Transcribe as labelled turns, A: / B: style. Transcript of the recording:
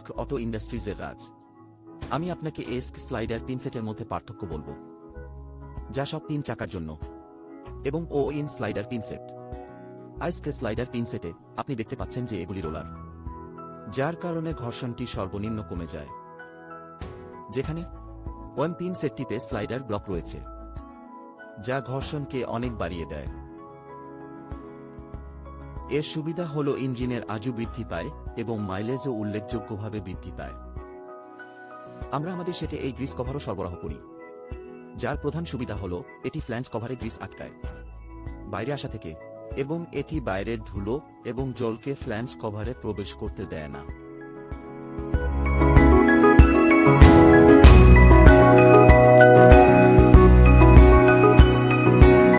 A: এস্ক auto ইন্ডাস্ট্রিজের রাজ। আমি আপনাকে এস্ক slider পিনসেটের মধ্যে পার্থক্য বলবো, যা সব 3 চাকার জন্য, এবং ও ইন স্লাইডার পিনসেট। এস্ক স্লাইডার পিনসেটে আপনি দেখতে পাচ্ছেন যে এগুলি রোলার, যার কারণে ঘর্ষণটি সর্বনিম্ন কমে যায়, যেখানে ওয়ান পিনসেটটিতে স্লাইডার ব্লক রয়েছে, যা ঘর্ষণকে অনেক বাড়িয়ে দেয়। এর সুবিধা হল ইঞ্জিনের আজু বৃদ্ধি পায় এবং মাইলেজও উল্লেখযোগ্যভাবে বৃদ্ধি পায়। আমরা আমাদের সেটে এই গ্রিস কভারও সরবরাহ করি, যার প্রধান সুবিধা হল এটি ফ্ল্যাঞ্জ কভারে গ্রিস আটকায় বাইরে আসা থেকে, এবং এটি বাইরের ধুলো এবং জলকে ফ্ল্যাঞ্জ কভারে প্রবেশ করতে দেয় না।